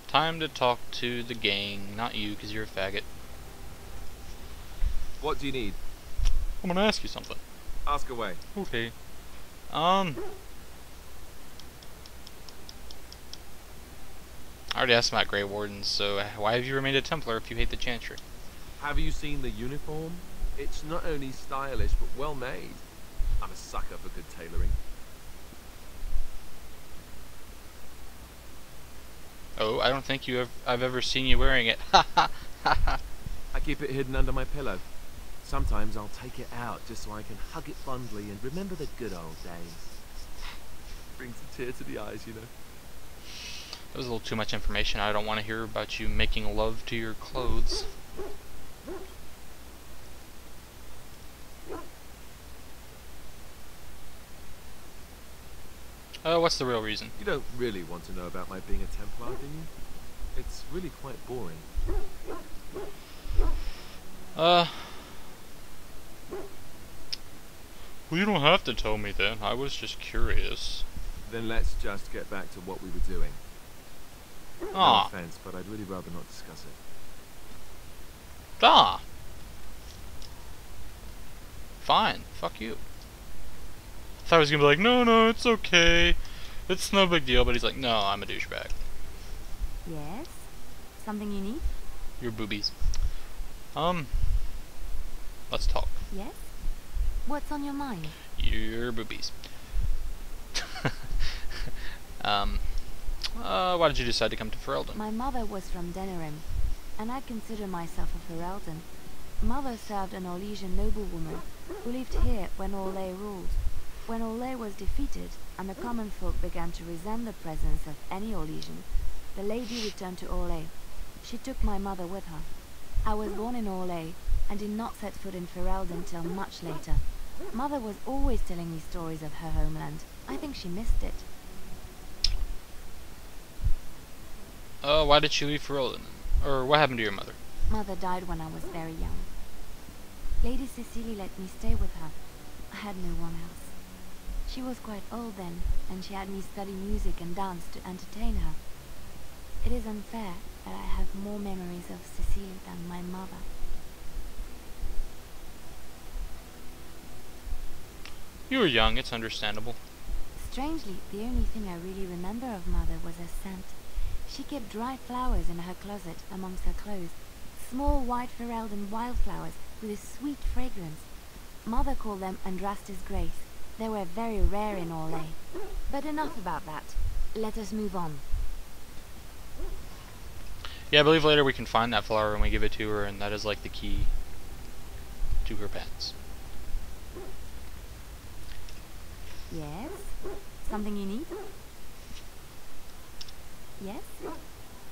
Time to talk to the gang, not you, because you're a faggot. What do you need? I'm gonna ask you something. Ask away. Okay. I already asked about Grey Wardens, so why have you remained a Templar if you hate the Chantry? Have you seen the uniform? It's not only stylish, but well made. I'm a sucker for good tailoring. Oh, I don't think I've ever seen you wearing it. Ha ha ha ha. I keep it hidden under my pillow. Sometimes I'll take it out just so I can hug it fondly and remember the good old days. Brings a tear to the eyes, you know. That was a little too much information. I don't want to hear about you making love to your clothes. What's the real reason? You don't really want to know about my being a Templar, do you? It's really quite boring. Well, you don't have to tell me then. I was just curious. Then let's just get back to what we were doing. No Ah. offense, but I'd really rather not discuss it. Ah. Fine. Fuck you. I thought he was gonna be like, no, it's okay. It's no big deal, but he's like, no, I'm a douchebag. Yes? Something you need? Your boobies. Let's talk. Yes? What's on your mind? Your boobies. Why did you decide to come to Ferelden? My mother was from Denerim, and I consider myself a Ferelden. Mother served an Orlesian noblewoman who lived here when Orlais ruled. When Orlais was defeated, and the common folk began to resent the presence of any Orlesian, the lady returned to Orlais. She took my mother with her. I was born in Orlais, and did not set foot in Ferelden till much later. Mother was always telling me stories of her homeland. I think she missed it. Why did she leave Ferelden? Or what happened to your mother? Mother died when I was very young. Lady Cecily let me stay with her. I had no one else. She was quite old then, and she had me study music and dance to entertain her. It is unfair that I have more memories of Cecily than my mother. You were young, it's understandable. Strangely, the only thing I really remember of Mother was her scent. She kept dried flowers in her closet amongst her clothes. Small white Ferelden wildflowers with a sweet fragrance. Mother called them Andrasta's Grace. They were very rare in Orlais. But enough about that. Let us move on. Yeah, I believe later we can find that flower and we give it to her, and that is like the key to her pants. Yes? Something you need? Yes?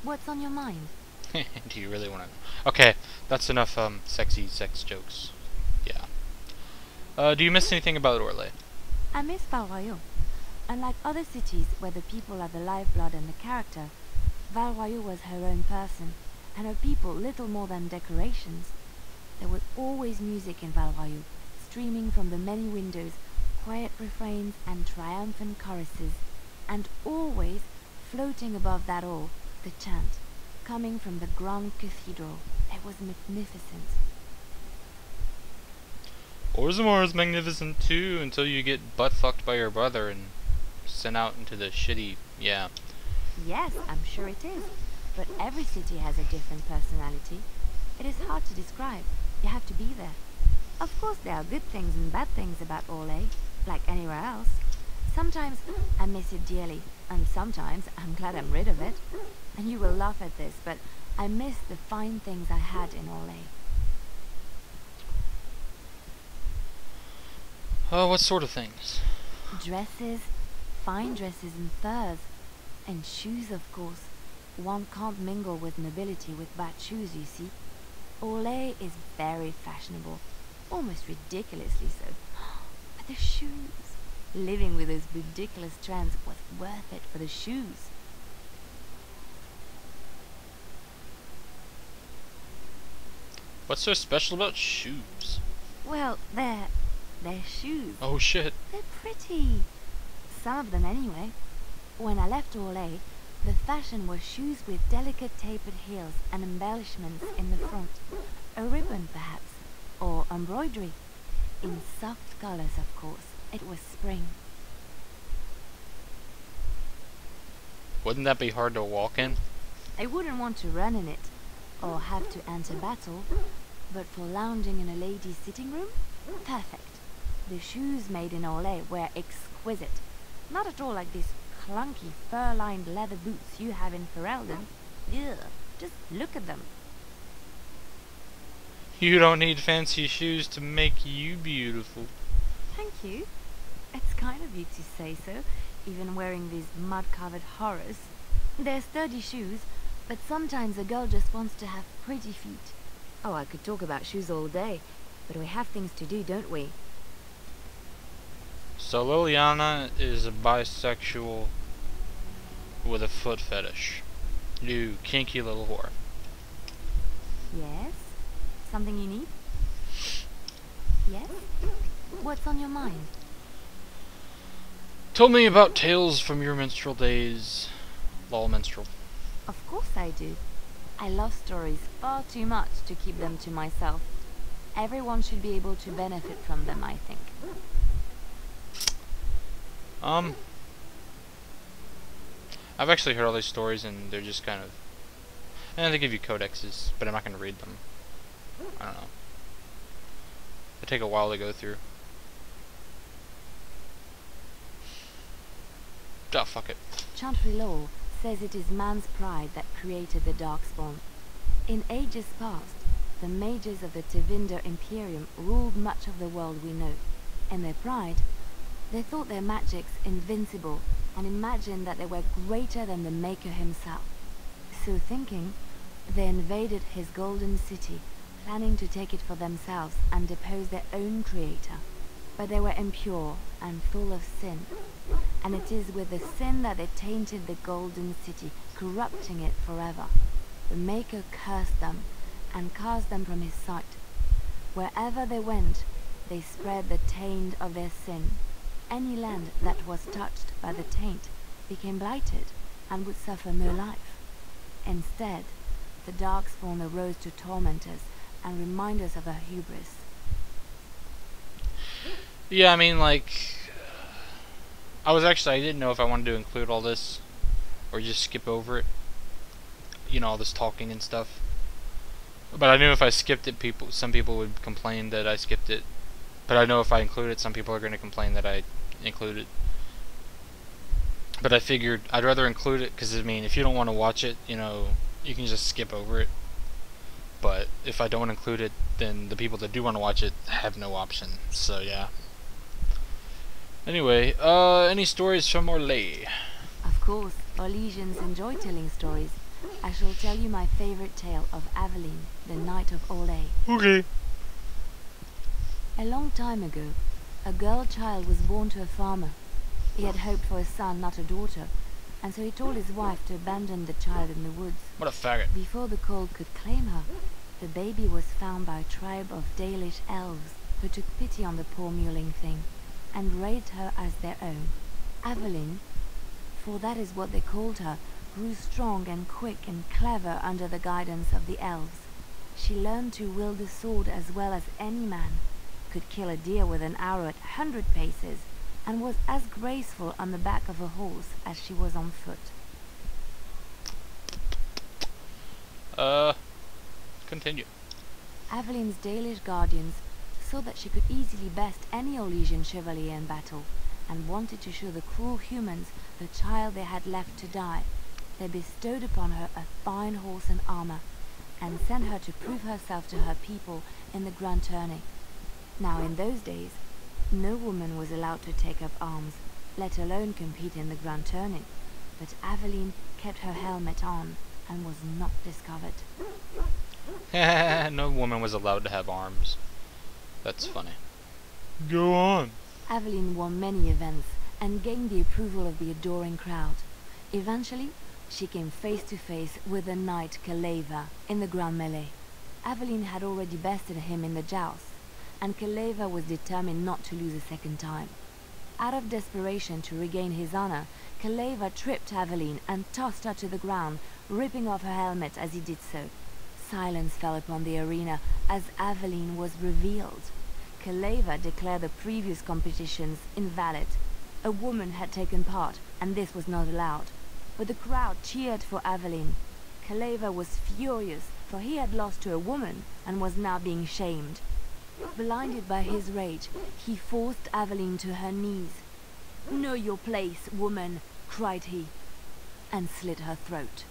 What's on your mind? Do you really want to? Okay, that's enough sexy sex jokes. Yeah. Do you miss anything about Orlais? I miss Valroyaux. Unlike other cities where the people are the lifeblood and the character, Valroyaux was her own person, and her people little more than decorations. There was always music in Valroyaux, streaming from the many windows, quiet refrains and triumphant choruses, and always, floating above that all, the chant, coming from the grand cathedral. It was magnificent. Orzammar is magnificent too, until you get butt-fucked by your brother and sent out into the shitty, yeah. Yes, I'm sure it is. But every city has a different personality. It is hard to describe. You have to be there. Of course there are good things and bad things about Orlais, like anywhere else. Sometimes I miss it dearly, and sometimes I'm glad I'm rid of it. And you will laugh at this, but I miss the fine things I had in Orlais. Oh, what sort of things? Dresses, fine dresses and furs, and shoes, of course. One can't mingle with nobility with bad shoes, you see. Orlais is very fashionable, almost ridiculously so. But the shoes! Living with those ridiculous trends was worth it for the shoes. What's so special about shoes? Well, they're shoes. Oh shit. They're pretty. Some of them anyway. When I left Orlais, The fashion was shoes with delicate tapered heels and embellishments in the front. A ribbon, perhaps, or embroidery. In soft colors, of course. It was spring. Wouldn't that be hard to walk in? I wouldn't want to run in it, or have to enter battle, but for lounging in a lady's sitting room, perfect. The shoes made in Olay were exquisite. Not at all like these clunky fur-lined leather boots you have in Ferelden. Ugh, just look at them. You don't need fancy shoes to make you beautiful. Thank you. It's kind of you to say so, even wearing these mud-covered horrors. They're sturdy shoes, but sometimes a girl just wants to have pretty feet. Oh, I could talk about shoes all day, but we have things to do, don't we? So Liliana is a bisexual with a foot fetish. You kinky little whore. Yes? Something you need? Yes? What's on your mind? Tell me about tales from your minstrel days. Lol minstrel. Of course I do. I love stories far too much to keep them to myself. Everyone should be able to benefit from them, I think. I've actually heard all these stories and they're just kind of... And they give you codexes, but I'm not going to read them. I don't know. They take a while to go through. Oh, fuck it. Chantry law says it is man's pride that created the Darkspawn. In ages past, the mages of the Tevinder Imperium ruled much of the world we know. In their pride, they thought their magics invincible and imagined that they were greater than the Maker himself. So thinking, they invaded his golden city, planning to take it for themselves and depose their own creator. But they were impure and full of sin, and it is with the sin that they tainted the golden city, corrupting it forever. The Maker cursed them and cast them from his sight. Wherever they went, they spread the taint of their sin. Any land that was touched by the taint became blighted and would suffer no life. Instead, the Darkspawn arose to torment us and remind us of our hubris. Yeah, I mean, like... I didn't know if I wanted to include all this or just skip over it. You know, all this talking and stuff. But I knew if I skipped it, some people would complain that I skipped it. But I know if I include it, some people are going to complain that I included. But I figured I'd rather include it because, I mean, if you don't want to watch it, you know, you can just skip over it. But if I don't include it, then the people that do want to watch it have no option. So, yeah. Anyway, any stories from Orlais? Of course, Orlesians enjoy telling stories. I shall tell you my favorite tale of Aveline, the Knight of Orlais. Okay. A long time ago, a girl child was born to a farmer. He had hoped for a son, not a daughter, and so he told his wife to abandon the child in the woods. What a faggot. Before the cold could claim her, the baby was found by a tribe of Dalish elves who took pity on the poor mewling thing and raised her as their own. Aveline, for that is what they called her, grew strong and quick and clever under the guidance of the elves. She learned to wield the sword as well as any man, could kill a deer with an arrow at 100 paces, and was as graceful on the back of a horse as she was on foot. Continue. Aveline's Dalish guardians saw that she could easily best any Orlesian chevalier in battle, and wanted to show the cruel humans the child they had left to die. They bestowed upon her a fine horse and armor, and sent her to prove herself to her people in the grand tourney. Now in those days, no woman was allowed to take up arms, let alone compete in the grand tourney, but Aveline kept her helmet on, and was not discovered. No woman was allowed to have arms. That's funny. Go on. Aveline won many events, and gained the approval of the adoring crowd. Eventually, she came face to face with the knight Kaleva in the grand melee. Aveline had already bested him in the joust, and Kaleva was determined not to lose a second time. Out of desperation to regain his honor, Kaleva tripped Aveline and tossed her to the ground, ripping off her helmet as he did so. Silence fell upon the arena as Aveline was revealed. Kaleva declared the previous competitions invalid. A woman had taken part, and this was not allowed. But the crowd cheered for Aveline. Kaleva was furious, for he had lost to a woman and was now being shamed. Blinded by his rage, he forced Aveline to her knees. "Know your place, woman," cried he, and slit her throat.